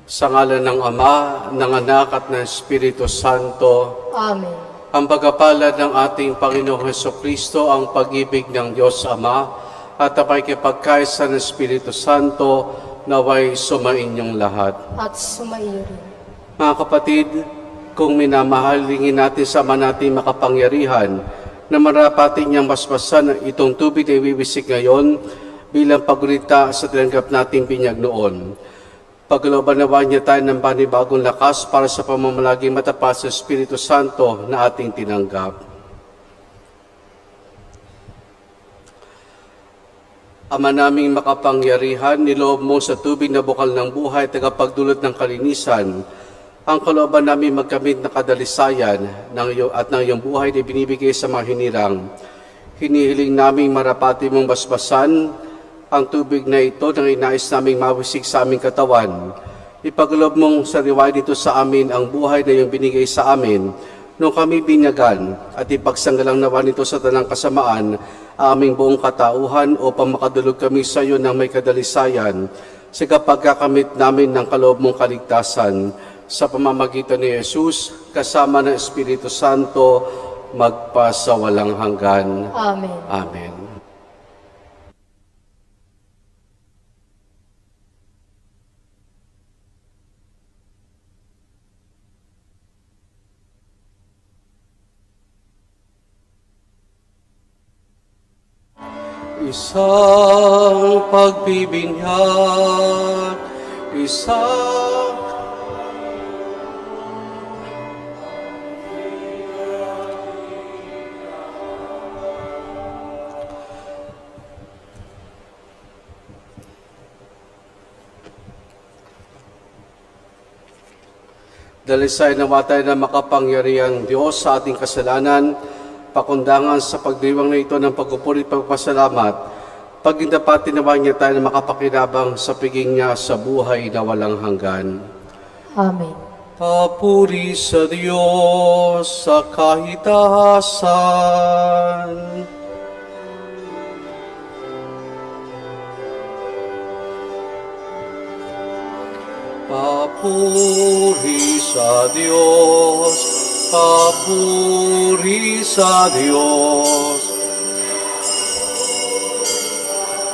Sa ngalan ng Ama, ng Anak at ng Espiritu Santo. Amen. Ang pagkapalad ng ating Panginoong Hesukristo, ang pag-ibig ng Diyos Ama, at ang pakikipagkaisa ng Espiritu Santo, naway sumainyong lahat. At sumaiyo rin. Mga kapatid, kung minamahal, lingin natin sa Ama natin makapangyarihan na marapatin niyang basbasan itong tubig na ibibisik ngayon bilang pagulita sa tinanggap nating binyag noon. Paglooban nawa niya tayo ng panibagong lakas para sa pamamalagi matapat sa Espiritu Santo na ating tinanggap. Ama naming makapangyarihan, niloob mo sa tubig na bukal ng buhay, tagapagdulot ng kalinisan, ang kalooban namin magkamit na kadalisayan at ng iyong buhay na binibigay sa mga hinirang. Hinihiling naming marapati mong basbasan ang tubig na ito nang inais naming mawisig sa aming katawan. Ipaglob mong sariwain dito sa amin ang buhay na iyong binigay sa amin nung kami binyagan at ipagsanggalang nawa nito sa tanang kasamaan aming buong katauhan upang makadulog kami sa iyo ng may kadalisayan sa kapagkakamit namin ng kaloob mong kaligtasan sa pamamagitan ni Jesus kasama ng Espiritu Santo magpasawalang hanggan. Amen. Amen. Isang pagbibinyag, isang dalisay na matay na makapangyariang Diyos sa ating kasalanan, pakundangan sa pagdiwang na ito ng pagpupuri at pagpasalamat, pagindapatin naman niya tayo na makapakinabang sa piging niya sa buhay na walang hanggan. Amen. Papuri sa Diyos sa kahitahasan. Papuri sa Diyos, papuri sa Diyos.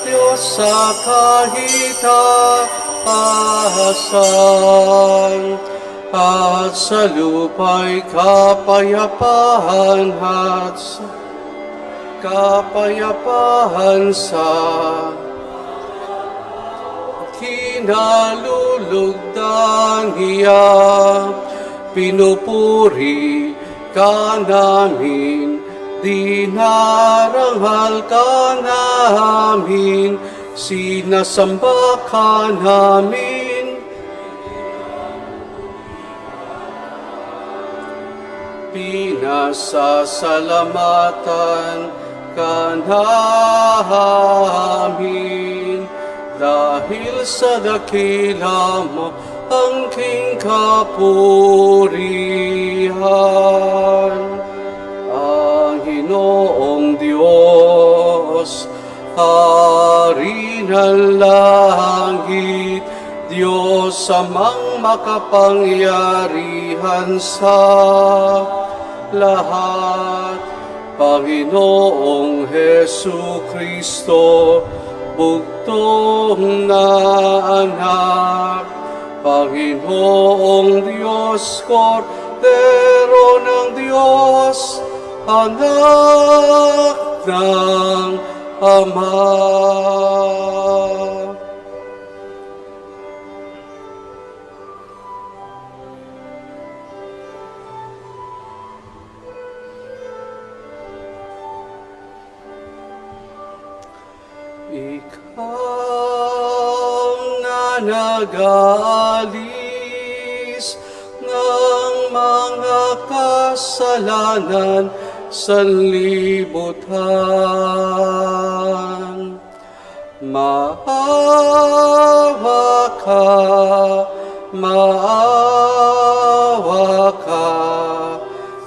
Diyos sa kahitahasan, at sa lupa'y kapayapaan sa kinalulugdan niya. Pinupuri ka namin, dinaranghal ka namin, sinasamba ka namin. Pinasasalamatan ka namin, dahil sa dakila mo ang king kapurihan. Ang Ginoong Diyos, Hari ng langit, Diyos amang makapangyarihan sa lahat, Panginoong Hesukristo, bugtong na anak, Panginoong Diyos, Kordero ng Diyos, anak ng Ama. Ikaw na nag-aalis ng mga kasalanan sa libutan. Maawa ka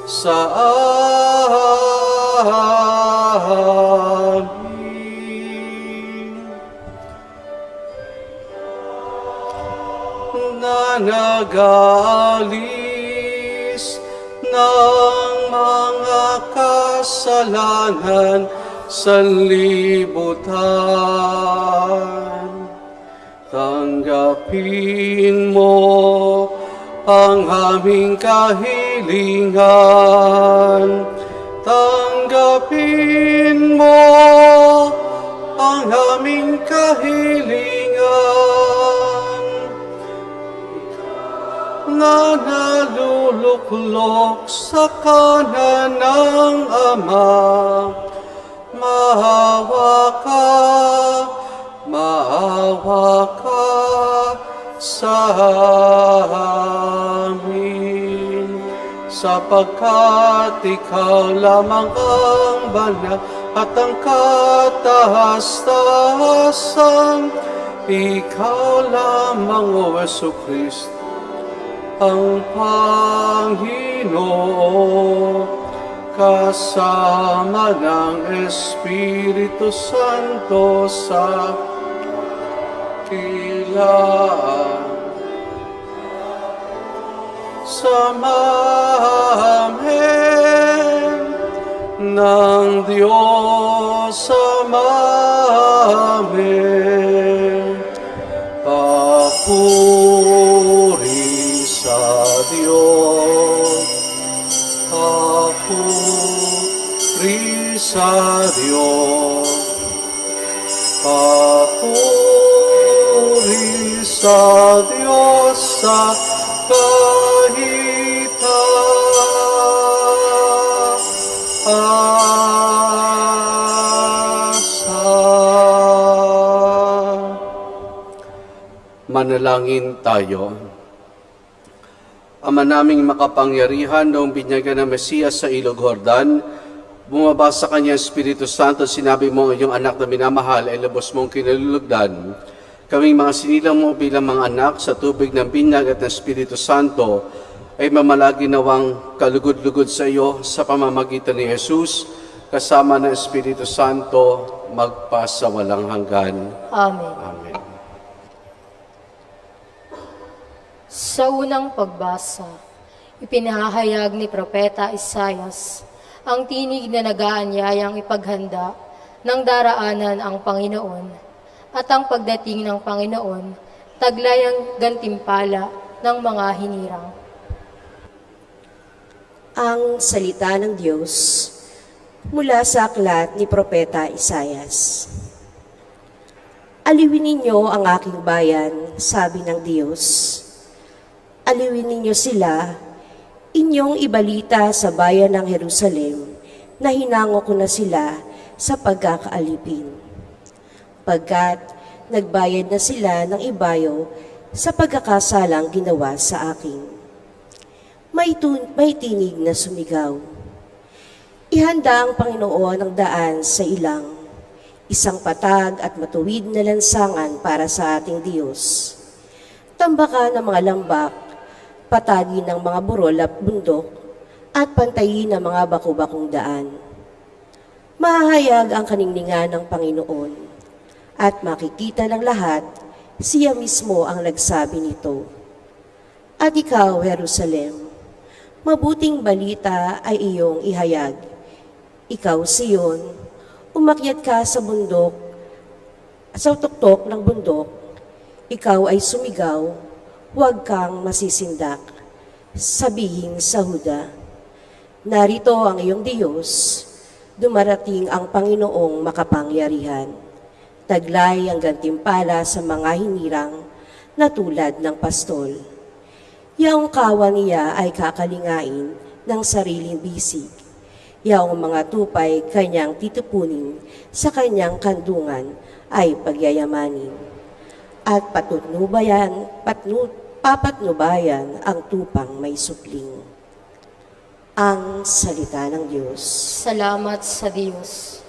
sa amin. na nag-aalis ng mga kasalanan sa libutan. Tanggapin mo ang aming kahilingan. Tanggapin mo ang aming kahilingan na naluluklok sa kanan ng Ama. Maawa ka sa amin, sapagkat ikaw lamang ang banal at ang kataas-taasan. Ikaw lamang, O Jesucristo, ang Panginoon, kasama ng Espiritu Santo sa kilaan. Samahan ng Diyos amin. Papuri sa Diyos, papuri sa Diyos, papuri sa Diyos sa kahit-asa. Manalangin tayo. Ama naming makapangyarihan, noong binyagan ng Mesiyas sa Ilog Jordan, bumaba sa kanya Espiritu Santo, sinabi mo ang iyong anak na minamahal ay lubos mong kinalulugdan. Kaming mga sinilang mo bilang mga anak sa tubig ng binyag at ng Espiritu Santo ay mamalagi nawang kalugod-lugod sa iyo sa pamamagitan ni Jesus, kasama ng Espiritu Santo, magpasawalang hanggan. Amen. Amen. Sa unang pagbasa, ipinahayag ni Propeta Isaias ang tinig na nag-aanyayang ipaghanda ng daraanan ang Panginoon at ang pagdating ng Panginoon, taglay ang gantimpala ng mga hinirang. Ang salita ng Diyos mula sa aklat ni Propeta Isaias. Aliwin ninyo ang aking bayan, sabi ng Diyos. Aliwin ninyo sila, inyong ibalita sa bayan ng Jerusalem na hinango ko na sila sa pagkakaalipin. Pagkat nagbayad na sila ng ibayo sa pagkakasalang ginawa sa akin. May tinig na sumigaw. Ihanda ang Panginoon ang daan sa ilang, isang patag at matuwid na lansangan para sa ating Diyos. Tambakan ng mga lambak, patagi ng mga burol at bundok, at pantayin ng mga baku-bakong daan. Mahahayag ang kaningningan ng Panginoon, at makikita ng lahat, siya mismo ang nagsabi nito. At ikaw, Jerusalem, mabuting balita ay iyong ihayag. Ikaw, Sion, umakyat ka sa bundok, sa tuktok ng bundok, ikaw ay sumigaw, huwag kang masisindak. Sabihin sa Huda, narito ang iyong Diyos, dumarating ang Panginoong makapangyarihan. Taglay ang gantimpala sa mga hinirang na tulad ng pastol. Yaong kawan niya ay kakalingain ng sariling bisig. Yaong mga tupay kanyang titupunin sa kanyang kandungan ay pagyayamanin. At papatnubayan ang tupang may supling. Ang salita ng Diyos. Salamat sa Diyos.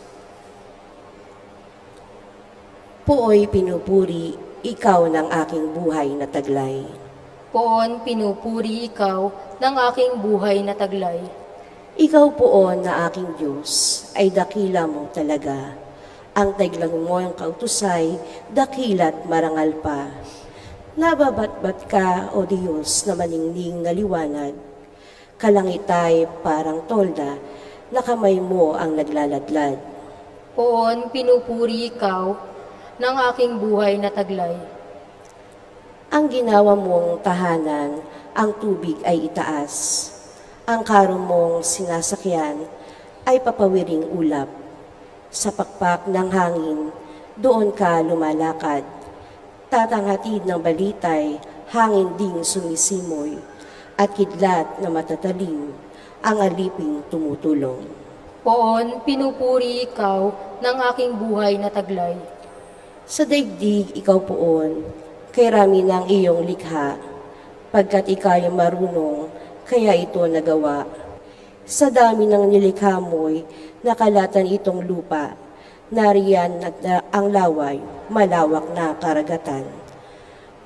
Pooy pinupuri, ikaw ng aking buhay na taglay. Poon pinupuri ikaw ng aking buhay na taglay. Ikaw poon na aking Diyos, ay dakila mo talaga. Ang taglang mo ang kautusay, dakila't marangal pa. Nababatbat ka, O Diyos, na maningning na liwanag. Kalangitay parang tolda, na kamay mo ang naglaladlad. Poon, pinupuri ikaw ng aking buhay na taglay. Ang ginawa mong tahanan, ang tubig ay itaas. Ang karo mong sinasakyan ay papawiring ulap. Sa pakpak ng hangin, doon ka lumalakad. Tatanghatid ng balitay, hangin ding sumisimoy, at kidlat na matatalim, ang aliping tumutulong. Poon, pinupuri ikaw ng aking buhay na taglay. Sa daigdig ikaw poon, kay rami ng iyong likha, pagkat ika'y marunong, kaya ito nagawa. Sa dami ng nilikha mo'y nakalatan itong lupa, nariyan at ang laway, malawak na karagatan.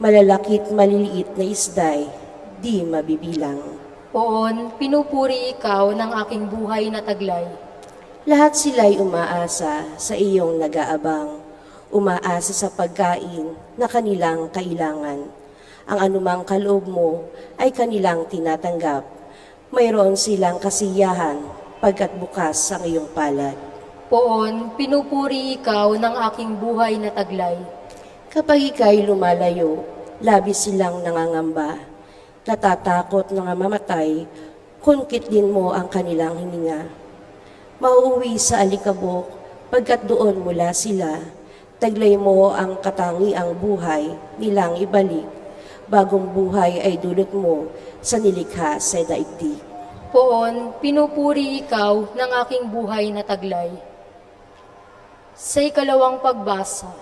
Malalakit maliliit na isday, di mabibilang. Poon, pinupuri ikaw ng aking buhay na taglay. Lahat sila'y umaasa sa iyong nag-aabang, umaasa sa pagkain na kanilang kailangan. Ang anumang kaloob mo ay kanilang tinatanggap. Mayroon silang kasiyahan pagkat bukas ang iyong palad. Poon, pinupuri ikaw ng aking buhay na taglay. Kapag ika'y lumalayo, labis silang nangangamba. Natatakot na mamatay, kunkit din mo ang kanilang hininga. Mauuwi sa alikabok, pagkat doon mula sila, taglay mo ang katangiang buhay nilang ibalik. Bagong buhay ay dulot mo sa nilikha sa daigdig. Poon, pinupuri ikaw ng aking buhay na taglay. Sa ikalawang pagbasa,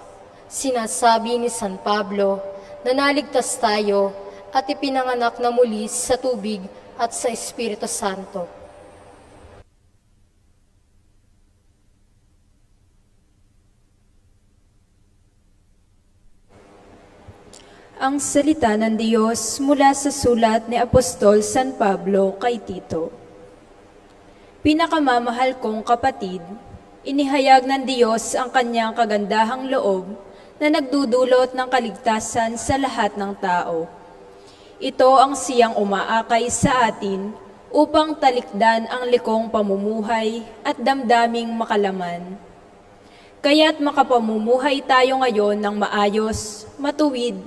sinasabi ni San Pablo na naligtas tayo at ipinanganak na muli sa tubig at sa Espiritu Santo. Ang salita ng Diyos mula sa sulat ni Apostol San Pablo kay Tito. Pinakamamahal kong kapatid, inihayag ng Diyos ang kanyang kagandahang loob na nagdudulot ng kaligtasan sa lahat ng tao. Ito ang siyang umaakay sa atin upang talikdan ang likong pamumuhay at damdaming makalaman. Kaya't makapamumuhay tayo ngayon ng maayos, matuwid,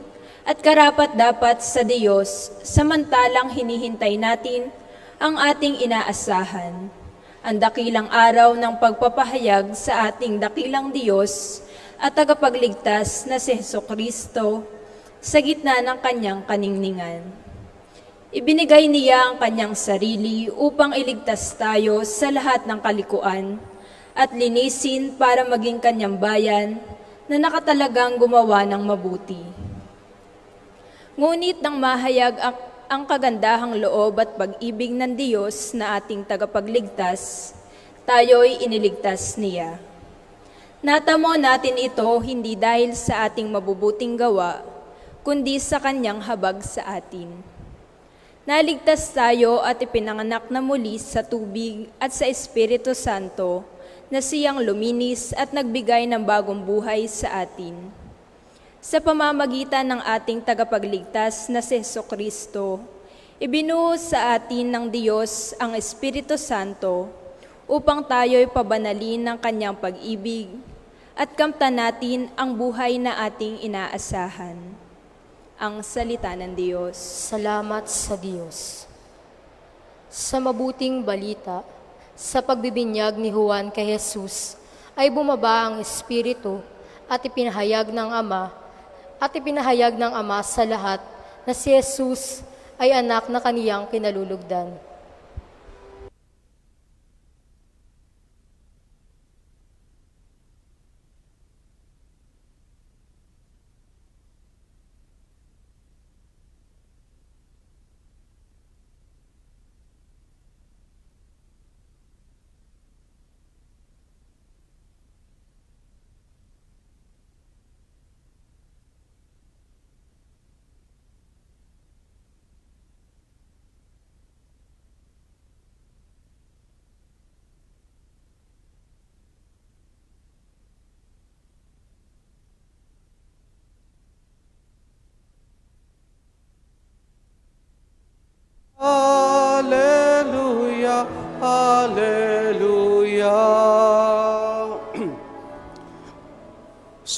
at karapat-dapat sa Diyos, samantalang hinihintay natin ang ating inaasahan, ang dakilang araw ng pagpapahayag sa ating dakilang Diyos at tagapagligtas na si Jesucristo sa gitna ng kanyang kaningningan. Ibinigay niya ang kanyang sarili upang iligtas tayo sa lahat ng kalikuan at linisin para maging kanyang bayan na nakatalagang gumawa ng mabuti. Ngunit nang mahayag ang kagandahang loob at pag-ibig ng Diyos na ating tagapagligtas, tayo'y iniligtas niya. Natamo natin ito hindi dahil sa ating mabubuting gawa, kundi sa kanyang habag sa atin. Naligtas tayo at ipinanganak na muli sa tubig at sa Espiritu Santo na siyang luminis at nagbigay ng bagong buhay sa atin. Sa pamamagitan ng ating tagapagligtas na si Jesucristo, ibinuhos sa atin ng Diyos ang Espiritu Santo upang tayo'y pabanalin ng kanyang pag-ibig at kamtan natin ang buhay na ating inaasahan. Ang salita ng Diyos. Salamat sa Diyos. Sa mabuting balita, sa pagbibinyag ni Juan kay Jesus, ay bumaba ang Espiritu at ipinahayag ng Ama sa lahat na si Jesus ay anak na kaniyang kinalulugdan.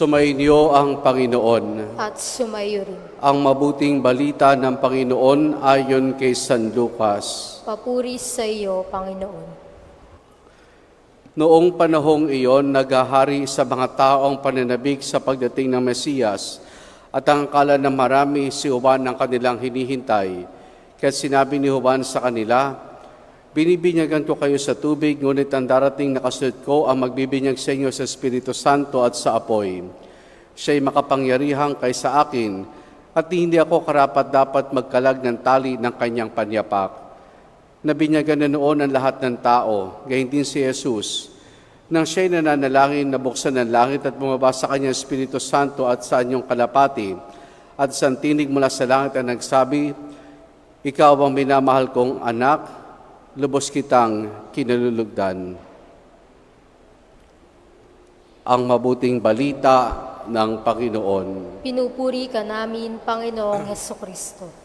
Sumainyo ang Panginoon. at sumayo rin. Ang mabuting balita ng Panginoon ayon kay San Lucas. Papuri sa iyo, Panginoon. Noong panahong iyon, naghahari sa mga taong pananabik sa pagdating ng Mesiyas at ang akala ng marami si Juan ang kanilang hinihintay. Kaya sinabi ni Juan sa kanila, "Binibinyagan ko kayo sa tubig, ngunit ang darating na kasunod ko ang magbibinyag sa inyo sa Espiritu Santo at sa apoy. Siya'y makapangyarihang kaysa akin at hindi ako karapat-dapat magkalag ng tali ng kanyang panyapak." Nabinyagan na noon ang lahat ng tao, gayon din si Jesus. Nang siya'y nananalangin, nabuksan ang langit at bumaba sa kanyang Espiritu Santo at sa anyong kalapati. At isang tinig mula sa langit ang nagsabi, "Ikaw ang minamahal kong anak, lubos kitang kinalulugdan." Ang mabuting balita ng Panginoon. Pinupuri ka namin, Panginoong Hesukristo.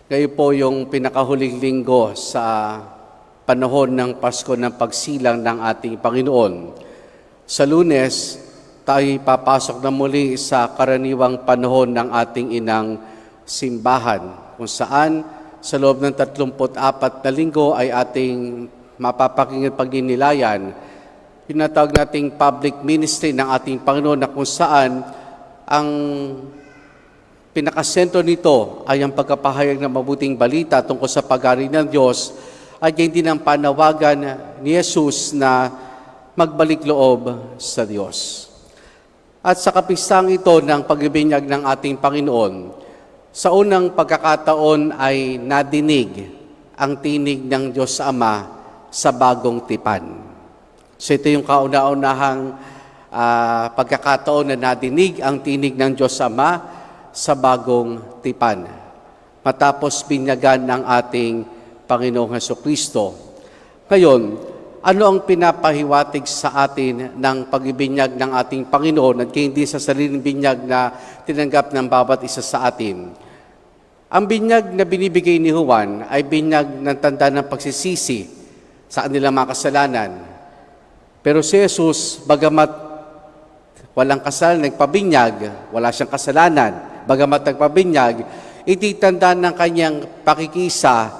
Ngayon po yung pinakahuling linggo sa panahon ng Pasko ng pagsilang ng ating Panginoon. Sa Lunes, tayo papasok na muli sa karaniwang panahon ng ating inang simbahan, kung saan sa loob ng 34 na linggo ay ating mapapakinggan pagninilayan, pinatawag nating public ministry ng ating Panginoon na kung saan ang pinakasentro nito ay ang pagkapahayag ng mabuting balita tungkol sa pag-ari ng Diyos at yan din ang panawagan ni Jesus na magbalik loob sa Diyos. At sa kapisang ito ng pagbibinyag ng ating Panginoon, sa unang pagkakataon ay nadinig ang tinig ng Diyos Ama sa bagong tipan. So ito yung kauna-unahang pagkakataon na nadinig ang tinig ng Diyos Ama sa bagong tipan. Matapos binyagan ng ating Panginoong Hesukristo. Ngayon, ano ang pinapahiwatig sa atin ng pagbibinyag ng ating Panginoon at hindi sa sariling binyag na tinanggap ng bawat isa sa atin? Ang binyag na binibigay ni Juan ay binyag ng tanda ng pagsisisi sa kanilang mga kasalanan. Pero si Jesus, bagamat walang kasal, nagpabinyag, wala siyang kasalanan, bagamat nagpabinyag, ititanda ng kanyang pakikisa,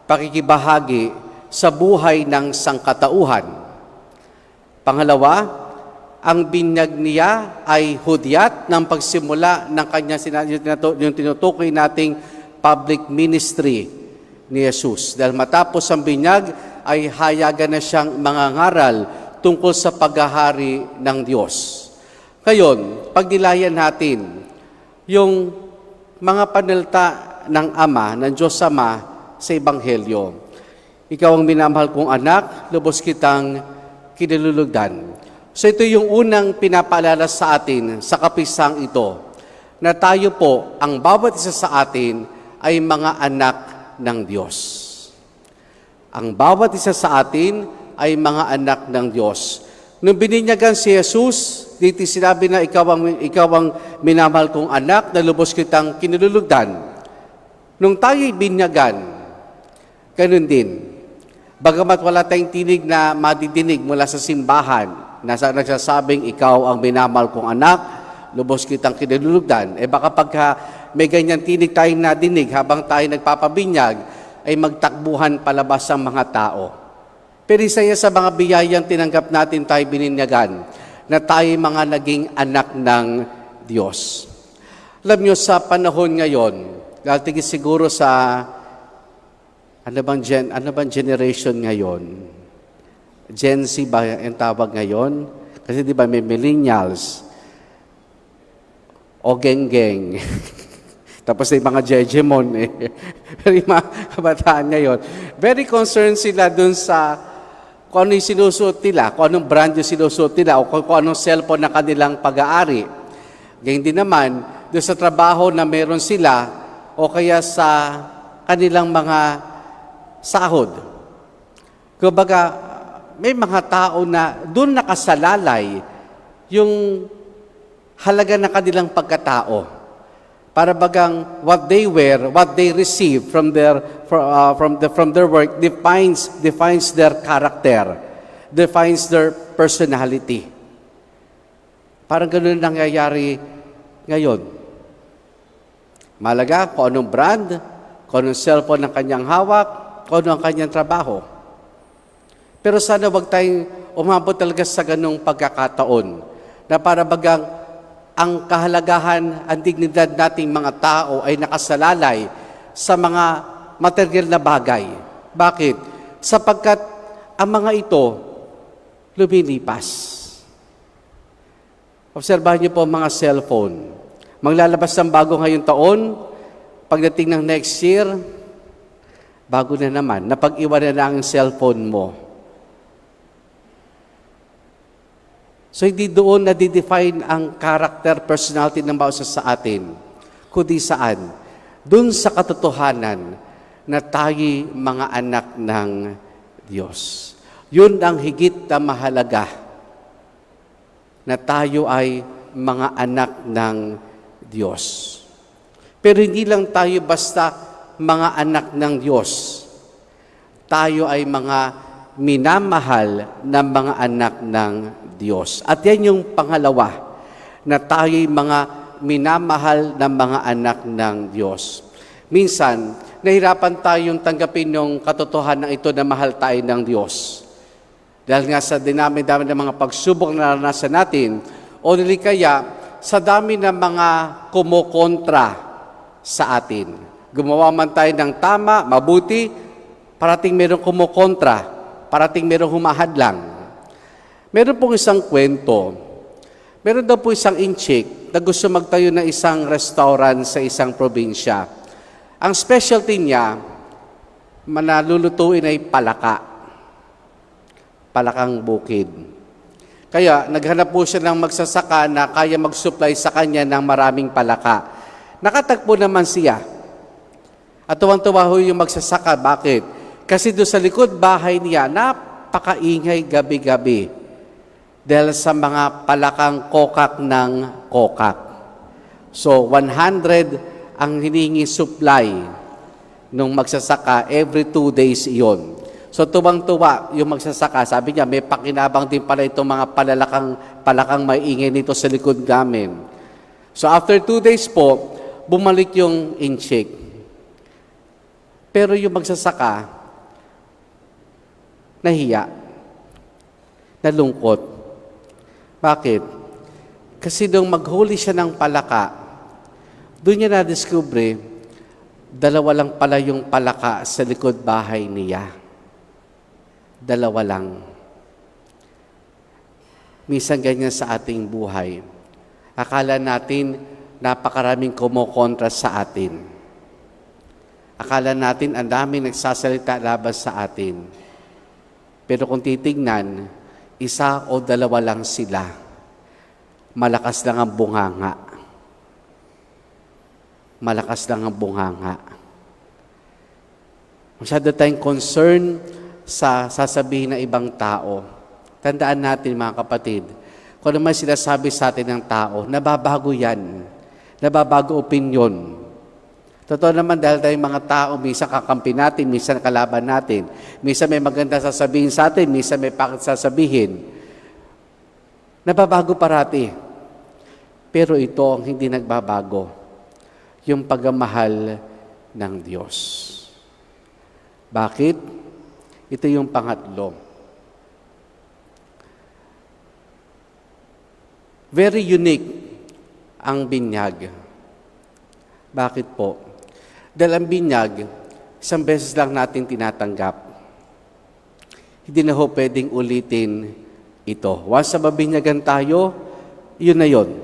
pakikibahagi sa buhay ng sangkatauhan. Pangalawa, ang binyag niya ay hudyat ng pagsimula ng kanyang yung tinutukoy nating public ministry ni Jesus. Dahil matapos ang binyag, ay hayagan na siyang mangangaral tungkol sa paghahari ng Diyos. Ngayon, pagnilayan natin yung mga panalita ng Ama, ng Diyos Ama sa Ebanghelyo. "Ikaw ang minamahal kong anak, lubos kitang kinalulugdan." So ito yung unang pinapaalala sa atin sa kapisang ito, na tayo po, ang bawat isa sa atin ay mga anak ng Diyos. Ang bawat isa sa atin ay mga anak ng Diyos. Nung bininyagan si Jesus, dito sinabi na ikaw ang minamahal kong anak, na lubos kitang kinalulugdan. Nung tayo'y binyagan, ganun din. Bagamat wala tayong tinig na madidinig mula sa simbahan, nagsasabing ikaw ang minamahal kong anak, lubos kitang kinalulugdan. Baka pagka may ganyan tinig tayong nadinig habang tayo nagpapabinyag, ay magtakbuhan palabas ang mga tao. Pero isa yan sa mga biyayang tinanggap natin tayo bininyagan, na tayo mga naging anak ng Diyos. Alam nyo, sa panahon ngayon, dahil siguro sa, ano bang generation ngayon? Gen Z ba ang tawag ngayon? Kasi di ba may millennials, o geng-geng, tapos may mga jejemon Pero yung mga kabataan ngayon, very concerned sila dun sa kung ano yung sinusuot nila, kung anong brand yung sinusuot nila, o kung anong cellphone na kanilang pag-aari. Ganyan din naman, doon sa trabaho na meron sila, o kaya sa kanilang mga sahod. Kumbaga, may mga tao na doon nakasalalay yung halaga ng kanilang pagkatao. Para bagang what they wear, what they receive from their work defines their character, defines their personality. Parang ganun nangyayari ngayon. Malaga kung anong brand, kung anong cellphone ng kanyang hawak, kung ano ang kanyang trabaho. Pero sana wag tayong umabot talaga sa ganung pagkakataon na para bagang ang kahalagahan, ang dignidad nating mga tao ay nakasalalay sa mga material na bagay. Bakit? Sapagkat ang mga ito lumilipas. Obserbahan niyo po ang mga cellphone. Maglalabas ng bago ngayong taon, pagdating ng next year, bago na naman, napag-iwan na ang cellphone mo. So hindi doon na-define ang character, personality ng bawat isa sa atin. Kundi saan? Doon sa katotohanan na tayo mga anak ng Diyos. Yun ang higit na mahalaga, na tayo ay mga anak ng Diyos. Pero hindi lang tayo basta mga anak ng Diyos. Tayo ay mga minamahal na mga anak ng Diyos. At yan yung pangalawa, na tayo'y mga minamahal na mga anak ng Diyos. Minsan, nahirapan tayong tanggapin yung katotohanan ito na mahal tayo ng Diyos. Dahil nga sa dinami-dami ng mga pagsubok na naranasan natin, o nili kaya sa dami ng mga kumukontra sa atin. Gumawa man tayo ng tama, mabuti, parating mayroong kumukontra, parating mayroong humahadlang. Meron pong isang kwento. Meron daw po isang inchik na gusto magtayo ng isang restaurant sa isang probinsya. Ang specialty niya, manalulutuin ay palaka. Palakang bukid. Kaya naghanap po siya ng magsasaka na kaya mag-supply sa kanya ng maraming palaka. Nakatagpo naman siya. At tuwang-tuwa ho yung magsasaka. Bakit? Kasi doon sa likod bahay niya, napakaingay gabi-gabi. Dahil sa mga palakang kokak ng kokak. So, 100 ang hiningi supply nung magsasaka, every 2 days iyon. So, tuwang-tuwa yung magsasaka. Sabi niya, may pakinabang din pala itong mga palakang maingay nito sa likod namin. So, after 2 days po, bumalik yung inchik. Pero yung magsasaka, nahiya, nalungkot. Bakit? Kasi nung maghuli siya ng palaka, doon niya na-discover, dalawa lang pala yung palaka sa likod bahay niya. Dalawa lang. Minsan ganyan sa ating buhay. Akala natin napakaraming kumukontra sa atin. Akala natin ang daming nagsasalita laban sa atin. Pero kung titignan, isa o dalawa lang sila. Malakas lang ang bunganga. Malakas lang ang bunganga. Masyado tayong concern sa sasabihin ng ibang tao. Tandaan natin mga kapatid, kung naman sinasabi sa atin ng tao, nababago yan. Nababago opinyon. Totoo naman dahil tayong mga tao, minsan kakampi natin, minsan kalaban natin. Minsan may maganda sasabihin sa atin, minsan may pakit sasabihin. Nababago parati. Pero ito ang hindi nagbabago. Yung pagmamahal ng Diyos. Bakit? Ito yung pangatlo. Very unique ang binyag. Bakit po? Dahil ang binyag, isang beses lang natin tinatanggap. Hindi na ho pwedeng ulitin ito. Once na mabinyagan tayo, yun na yun.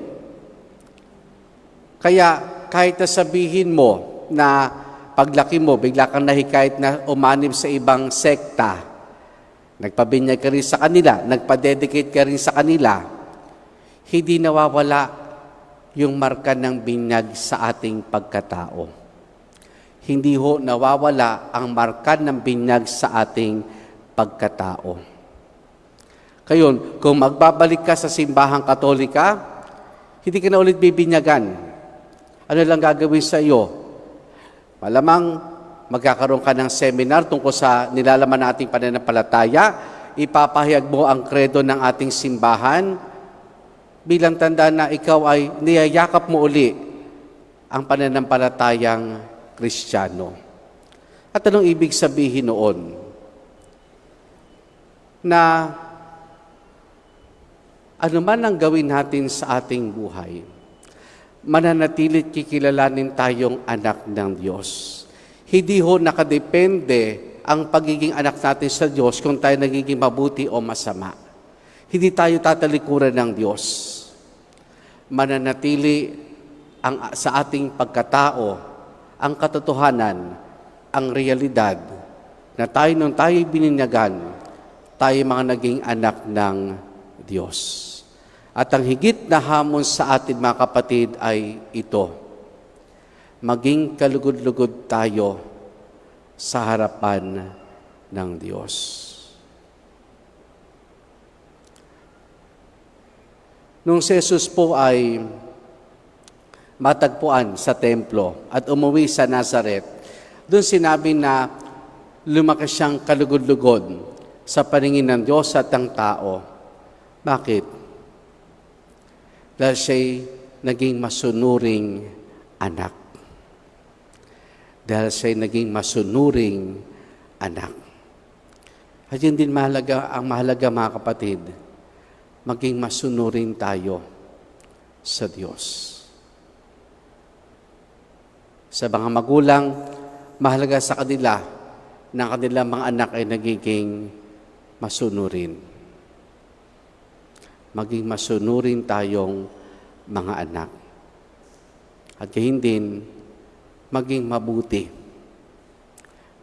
Kaya kahit na sabihin mo na paglaki mo, bigla kang nahikayat na umanib sa ibang sekta, nagpabinyag ka rin sa kanila, nagpa-dedicate ka rin sa kanila, hindi nawawala yung marka ng binyag sa ating pagkatao. Hindi ho nawawala ang marka ng binyag sa ating pagkatao. Kayon, kung magbabalik ka sa simbahang Katolika, hindi ka na ulit bibinyagan. Ano lang gagawin sa iyo? Malamang magkakaroon ka ng seminar tungkol sa nilalaman nating pananampalataya. ipapahayag mo ang kredo ng ating simbahan bilang tanda na ikaw ay niyayakap mo uli ang pananampalatayang Kristiyano. At anong ibig sabihin noon? Na ano man ang gawin natin sa ating buhay, mananatilit kikilalanin tayong anak ng Diyos. Hindi ho nakadepende ang pagiging anak natin sa Diyos kung tayo nagiging mabuti o masama. Hindi tayo tatalikuran ng Diyos. Mananatili sa ating pagkatao, ang katotohanan, ang realidad, na tayo nung tayo bininyagan, tayo mga naging anak ng Diyos. At ang higit na hamon sa atin mga kapatid ay ito, maging kalugod-lugod tayo sa harapan ng Diyos. Nung si Jesus po ay matagpuan sa templo at umuwi sa Nazaret, doon sinabi na lumaki siyang kalugod-lugod sa paningin ng Diyos at ng tao. Bakit? Dahil siya'y naging masunuring anak. Dahil siya'y naging masunuring anak. At yun din ang mahalaga mga kapatid, maging masunuring tayo sa Diyos. Sa mga magulang, mahalaga sa kanila na kanilang mga anak ay nagiging masunurin. Maging masunurin tayong mga anak. At gayon din, maging mabuti.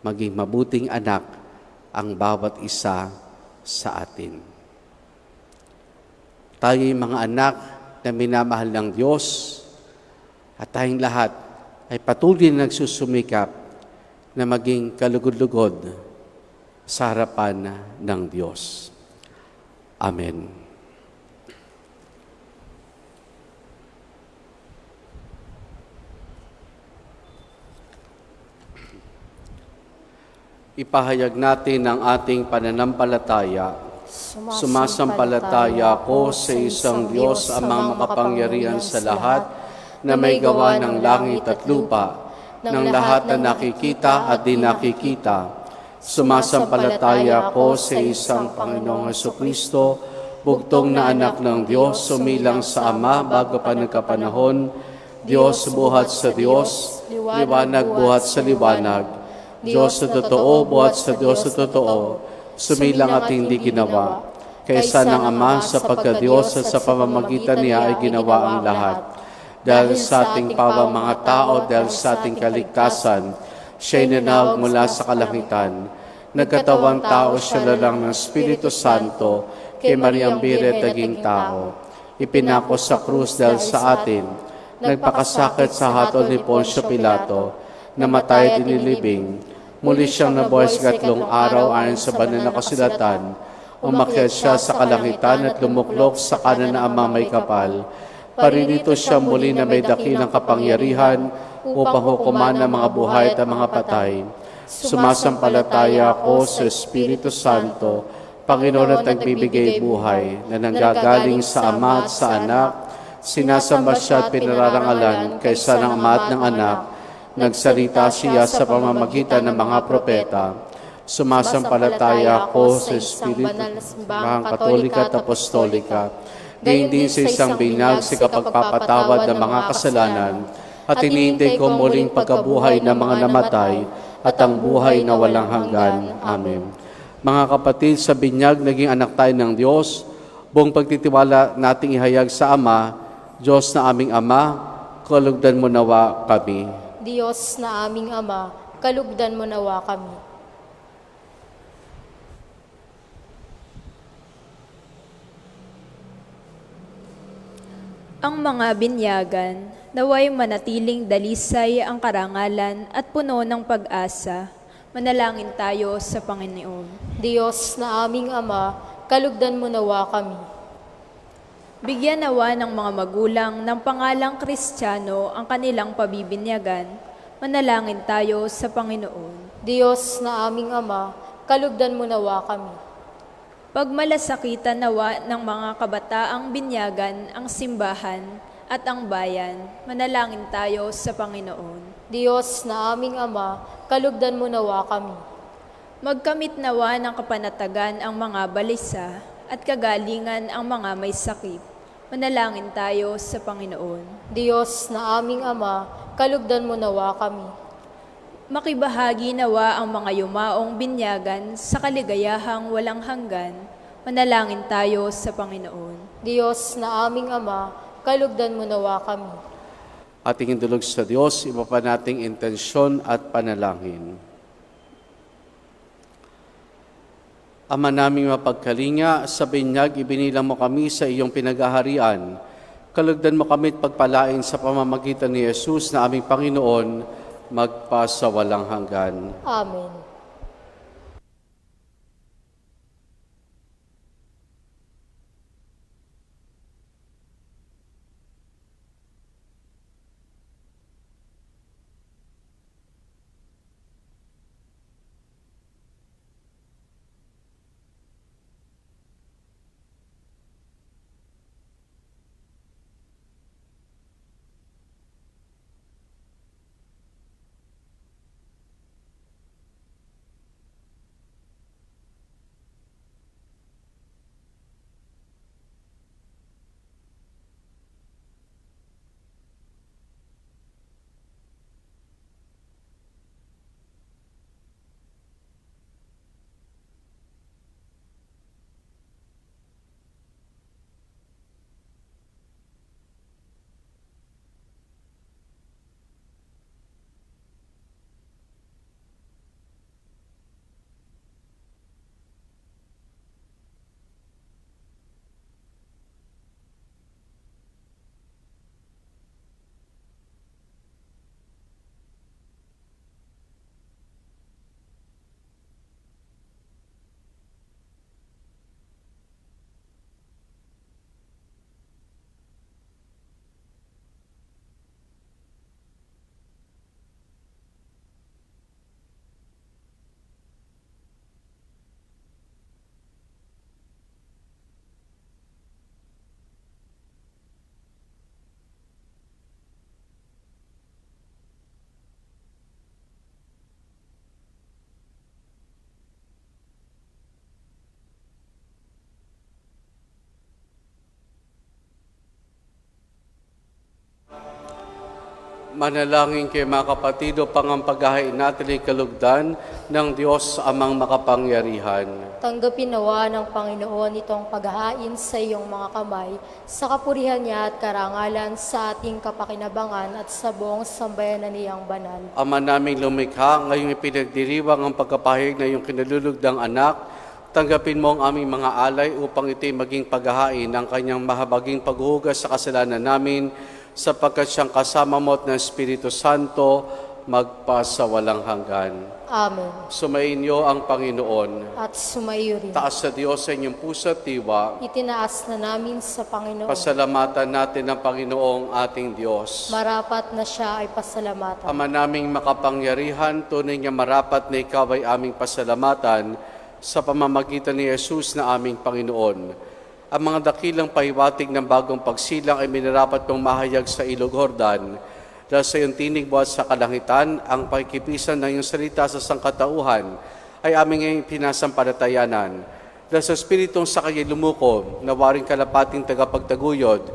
Maging mabuting anak ang bawat isa sa atin. Tayo'y mga anak na minamahal ng Diyos at tayong lahat ay patuloy na nagsusumikap na maging kalugod-lugod sa harapan ng Diyos. Amen. Ipahayag natin ang ating pananampalataya. Sumasampalataya ako sa isang Diyos amang makapangyarihan sa lahat, na may gawa ng langit at lupa, ng lahat na nakikita at di nakikita. Sumasampalataya ako sa isang Panginoong Hesukristo, bugtong na anak ng Diyos, sumilang sa Ama bago pa nagkapanahon, Diyos buhat sa Diyos, liwanag buhat sa liwanag, Diyos na totoo, buhat sa Diyos na totoo, sumilang at hindi ginawa. Kaysa ng Ama sa pagka-Diyos at sa pamamagitan niya ay ginawa ang lahat. Dahil sa ating mga tao, dahil sa ating kaligtasan, siya'y nanawag mula sa kalangitan. Nagkatawang tao siya lang ng Espiritu Santo, kay Mariang Biret naging tao. Ipinako sa krus dahil sa atin, nagpakasakit sa hatol ni Poncio Pilato, namatay at inilibing, muli siyang nabuhay sa 3 araw ayon sa banal na kasulatan, umakyat siya sa kalangitan at lumuklok sa kanan na Ama may kapal. Paririto siya muli na may dakilang kapangyarihan upang hukuman ang mga buhay at ang mga patay. Sumasampalataya ako sa Espiritu Santo, Panginoon at nagbibigay buhay, na nanggagaling sa Ama at sa Anak, sinasamba siya at pinararangalan kaysa ng Ama at ng Anak. Nagsalita siya sa pamamagitan ng mga propeta. Sumasampalataya ako sa Espiritu, Simbahang Katolika at Apostolika, gayon din sa isang binyag sa kapagpapatawad ng mga kasalanan, at iniintay ko muling pagkabuhay ng mga namatay at ang buhay na walang hanggan. Amen. Mga kapatid, sa binyag naging anak tayo ng Diyos, buong pagtitiwala nating ihayag sa Ama, Diyos na aming Ama, kalugdan mo nawa kami. Diyos na aming Ama, kalugdan mo nawa kami. Ang mga binyagan, naway manatiling dalisay ang karangalan at puno ng pag-asa. Manalangin tayo sa Panginoon. Diyos na aming Ama, kalugdan mo nawa kami. Bigyan nawa ng mga magulang ng pangalang Kristiyano ang kanilang pabibinyagan. Manalangin tayo sa Panginoon. Diyos na aming Ama, kalugdan mo nawa kami. Pagmalasakitan nawa ng mga kabataang binyagan ang simbahan at ang bayan, manalangin tayo sa Panginoon. Diyos na aming Ama, kalugdan mo nawa kami. Magkamit nawa ng kapanatagan ang mga balisa at kagalingan ang mga may sakit. Manalangin tayo sa Panginoon. Diyos na aming Ama, kalugdan mo nawa kami. Makibahagi nawa ang mga yumaong binyagan sa kaligayahang walang hanggan. Manalangin tayo sa Panginoon. Diyos na aming Ama, kalugdan mo nawa kami. Ating indulog sa Diyos, iba pa nating intensyon at panalangin. Ama naming mapagkalinga, sa binyag ibinilang mo kami sa iyong pinagaharian. Kalugdan mo kami at pagpalain sa pamamagitan ni Jesus na aming Panginoon, magpasawalang hanggan. Amen. Manalangin kayo mga kapatido, pangampagahain natin ay kalugdan ng Diyos amang makapangyarihan. Tanggapin nawa ng Panginoon itong paghahain sa iyong mga kamay, sa kapurihan niya at karangalan sa ating kapakinabangan at sa buong sambayanan niyang banal. Ama naming lumikha, ngayong ipinagdiriwang ang pagkapahig na iyong kinalulugdang anak, tanggapin mo ang aming mga alay upang ito'y maging paghahain ng kanyang mahabaging paghuhugas sa kasalanan namin, sapagkat siyang kasama mo at ng Espiritu Santo, magpasawalang hanggan. Amen. Sumainyo ang Panginoon. At sumaiyo rin. Taas sa Diyos sa inyong puso at diwa. Itinaas na namin sa Panginoon. Pasalamatan natin ang Panginoong ating Diyos. Marapat na siya ay pasalamatan. Ama naming makapangyarihan, tunay nga marapat na ikaw ay aming pasalamatan sa pamamagitan ni Jesus na aming Panginoon. Ang mga dakilang pahiwatig ng bagong pagsilang ay minarapat mong mahayag sa Ilog Jordan. Dahil sa iyong tinig buhat sa kalangitan, ang pakikipisan ng iyong salita sa sangkatauhan ay aming ngayong pinasampalatayanan. Dahil sa Espiritong sa kanya'y lumuko, na waring kalapating tagapagtaguyod,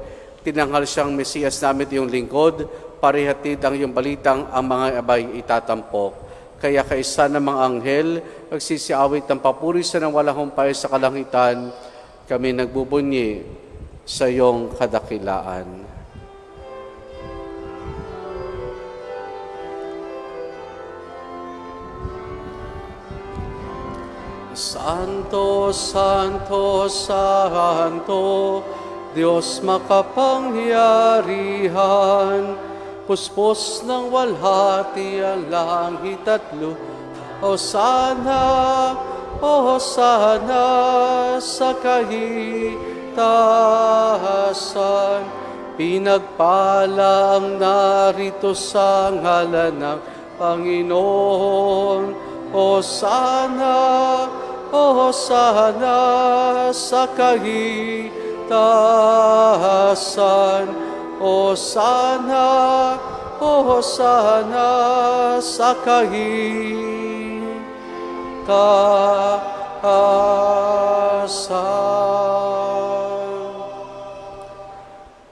tinanghal siyang Mesiyas namin iyong lingkod, parihatid ang iyong balitang ang mga abay itatampok. Kaya kaisa ng mga anghel, nagsisiawit ng papuri sa nang walang humpay sa kalangitan, kami nagbubunyi sa iyong kadakilaan. Santo, Santo, Santo, Diyos makapangyarihan, puspos ng walhati ang langit at lupa. Hosana, Hosana sa kahitasan, pinagpala ang narito sa ngalan ng Panginoon. Hosana, Hosana sa kahitasan. Hosana, Hosana sa kahitasan.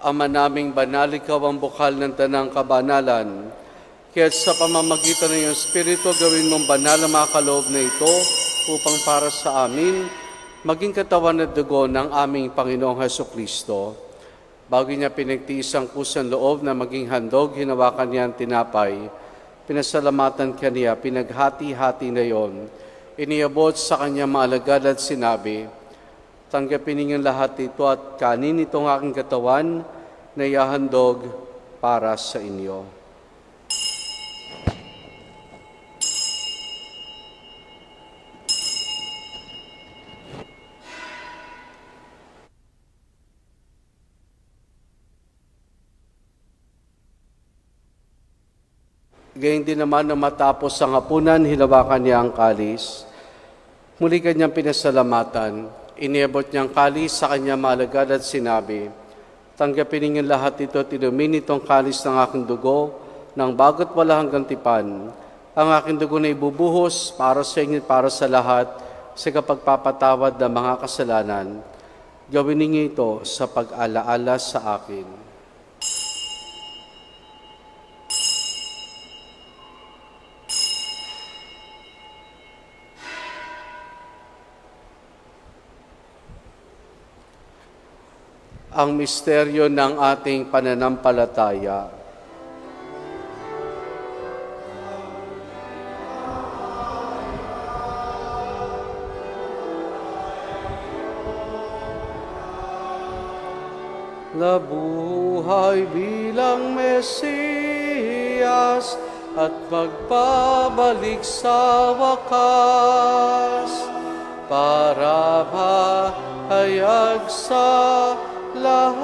Ama naming banal, ikaw ang bukal ng tanang kabanalan. Kaya sa pamamagitan ng iyong Espiritu, gawin mong banal ang mga kaloob na ito upang para sa amin, maging katawan at dugo ng aming Panginoong Hesukristo. Bago niya pinagtiis ang kusang loob na maging handog, hinawakan niya ang tinapay. Pinasalamatan kaniya, pinaghati-hati na yon. Iniabot sa kanya mga alagad at sinabi, tanggapin ninyong lahat ito at kanin itong aking katawan na ihahandog para sa inyo. Gayun din naman na matapos ang hapunan, hilawakan niya ang kalis. Muli kanyang pinasalamatan. Iniabot niyang kalis sa kanyang maalagad at sinabi, tanggapin ninyong lahat ito at inumin itong kalis ng aking dugo ng bago't wala hanggang tipan. Ang aking dugo na ibubuhos para sa inyo at para sa lahat sa kapagpapatawad ng mga kasalanan. Gawin ninyo ito sa pag-alaala sa akin. Ang misteryo ng ating pananampalataya. Nabuhay bilang Mesiyas at magbabalik sa wakas para mahayag sa lahat.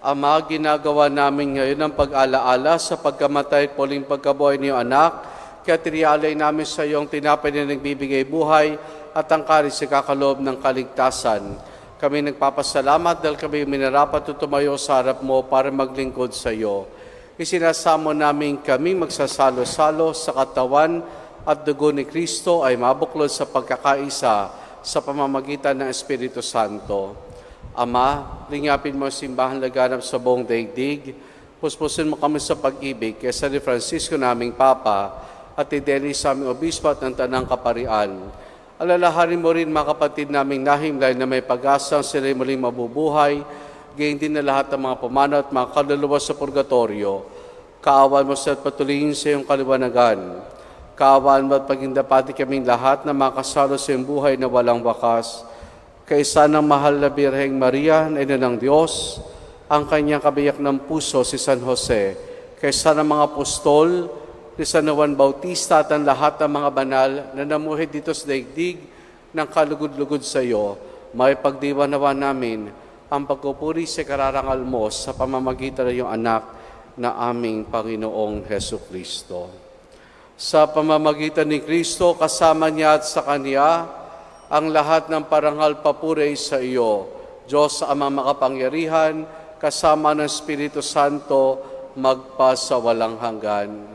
Ama, ginagawa namin ngayon ang pag-alaala sa pagkamatay at muling pagkabuhay ni iyong anak, kaya tinialay namin sa iyong tinapay na nagbibigay buhay at ang kalis sa kakaloob ng kaligtasan. Kami nagpapasalamat dahil kami minarapat at tumayo sa harap mo para maglingkod sa iyo. Isinasamo namin kami magsasalo-salo sa katawan at dugo ni Kristo ay mabuklod sa pagkakaisa sa pamamagitan ng Espiritu Santo. Ama, lingapin mo ang simbahan laganap sa buong daigdig. Puspusin mo kami sa pag-ibig kay San Francisco naming Papa at Denis sa aming Obispo at ng Tanang Kaparian. Alalahanin mo rin mga kapatid naming nahimlay na may pag-asang sila'y muling mabubuhay, gayon din na lahat ng mga pumanaw at mga kaluluwa sa purgatorio. Kaawan mo sa patuloyin sa iyong kaliwanagan. Kaawaan mo at pagindapati kaming lahat na makasalo sa iyong buhay na walang wakas. Kaisa ng mahal na Birheng Maria, na ina ng Diyos, ang kanyang kabiyak ng puso si San Jose. Kaisa ng mga apostol, ni San Juan Bautista at ang lahat ng mga banal na namuhay dito sa daigdig ng kalugod-lugod sa iyo, may pagdiwanawa namin ang pagpupuri sa kararangal mo sa pamamagitan ng iyong anak na aming Panginoong Hesukristo. Sa pamamagitan ni Kristo, kasama niya at sa Kanya, ang lahat ng parangal papuri sa iyo. Diyos Ama makapangyarihan, kasama ng Espiritu Santo, magpa sa walang hanggan.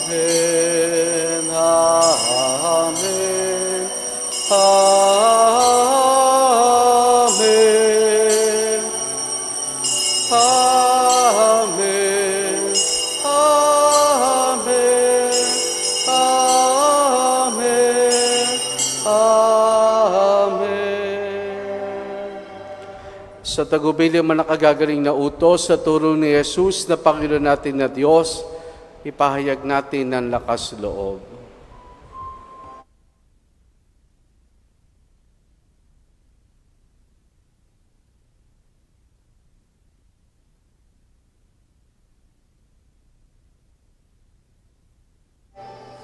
Amen, Amen, Amen, Amen, Amen, Amen, Amen. Sa tagubilin man nakagagaling na utos sa turo ni Jesus na Panginoon natin na Diyos, ipahayag natin ng lakas loob.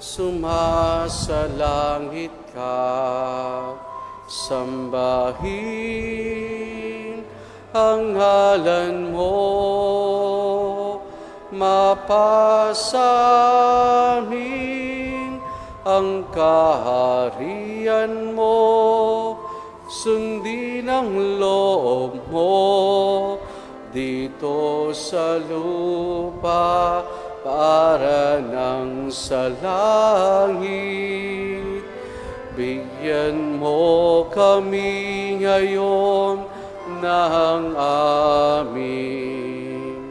Sumasalangit ka, sambahin ang ngalan mo, mapasamin ang kaharian mo, sundin ang loob mo, dito sa lupa para nang sa langit. Bigyan mo kami ngayon ng aming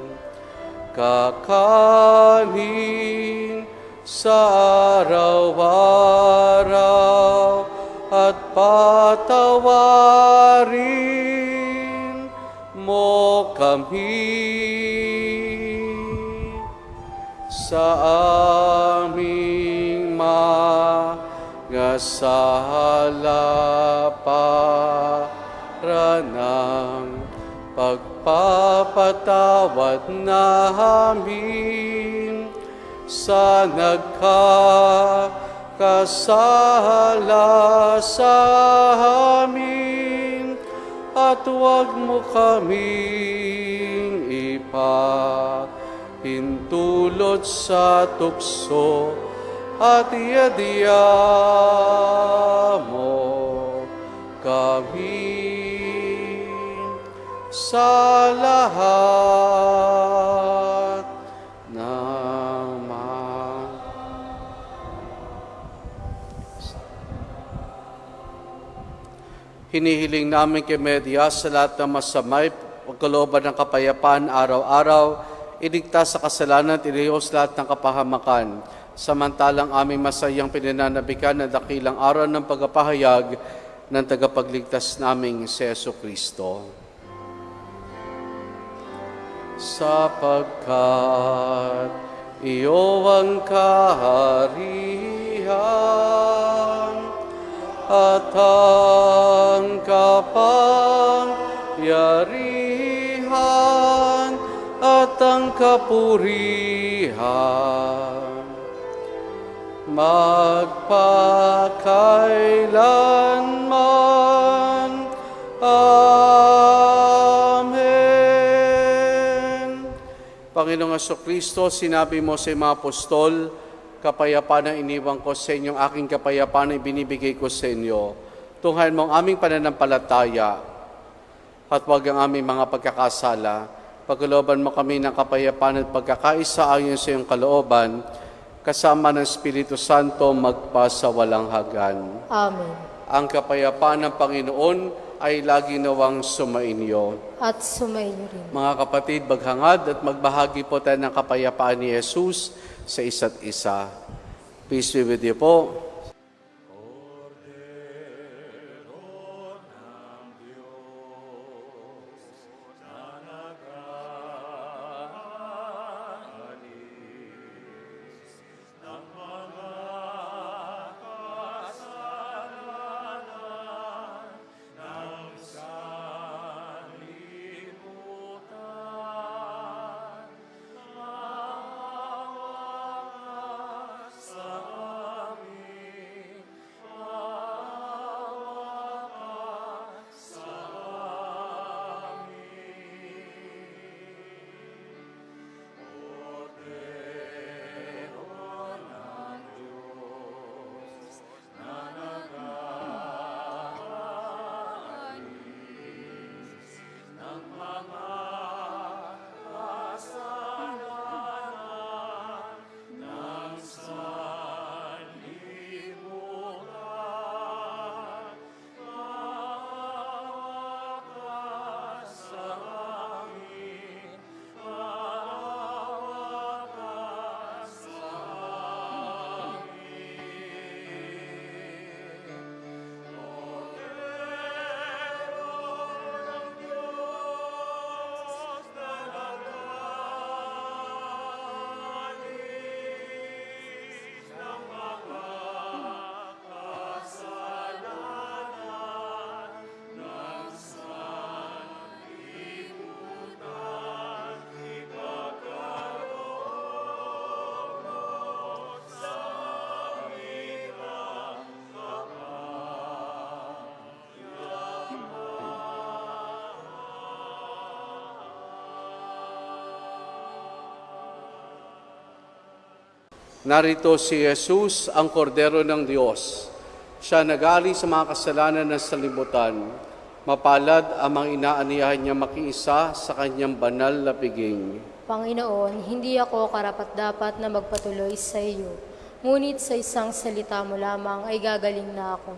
kakanin sa araw-araw at patawarin mo kami sa aming mga sala para ng pagpapatawad namin sa nagkakasala sa amin, at huwag mo kaming ipahintulot sa tukso, at iadya mo kami sa lahat ng hinihiling namin kay Media sa lahat ng masamay, pagkalooban ng kapayapaan araw-araw, iligtas sa kasalanan at ilihos lahat ng kapahamakan. Samantalang aming masayang pinananabikan na dakilang araw ng pagpapahayag ng tagapagligtas naming si Jesucristo. Sapagkat iyo ang kaharian at ang kapangyarihan at ang kapurihan magpakailanman. Amen. Panginoong Jesucristo, sinabi mo sa mga apostol, kapayapaan ang iniwan ko sa inyo, aking kapayapaan ang binibigay ko sa inyo. Tunghayan mo ang aming pananampalataya at huwag ang aming mga pagkakasala. Pagkalooban mo kami ng kapayapaan at pagkakaisa ayon sa iyong kalooban, kasama ng Espiritu Santo magpasawalang hanggan. Amen. Ang kapayapaan ng Panginoon ay lagi nawang sumainyo. At sumainyo rin. Mga kapatid, maghangad at magbahagi po tayo ng kapayapaan ni Jesus sa isa't isa. Peace be with you po. Narito si Jesus, ang kordero ng Diyos. Siya nag-alis sa mga kasalanan ng sanlibutan. Mapalad ang mga inaaniyahan niya makiisa sa kanyang banal na piging. Panginoon, hindi ako karapat-dapat na magpatuloy sa iyo. Ngunit sa isang salita mo lamang ay gagaling na ako.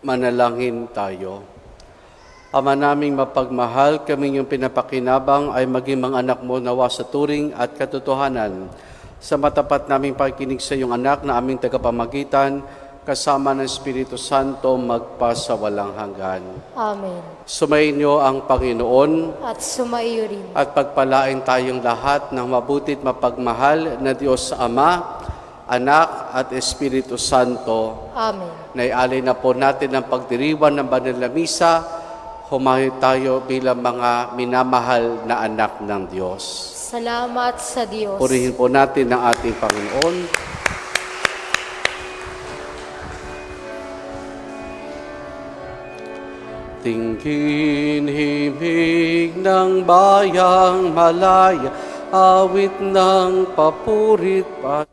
Manalangin tayo. Ama naming mapagmahal, kami yung pinapakinabang ay maging mga anak mo nawa sa turing at katotohanan. Sa matapat naming pakikinig sa iyong anak na aming tagapamagitan, kasama ng Espiritu Santo magpasawalang hanggan. Amen. Sumainyo ang Panginoon At sumaiyo rin. at pagpalain tayong lahat ng mabutit mapagmahal na Diyos Ama, Anak at Espiritu Santo. Amen. Naialay na po natin ang pagdiriwan ng banal na misa. Humayo tayo bilang mga minamahal na anak ng Diyos. Salamat sa Diyos. Purihin po natin ang ating Panginoon. Tingin himig ng bayang malaya, awit ng papurit pa.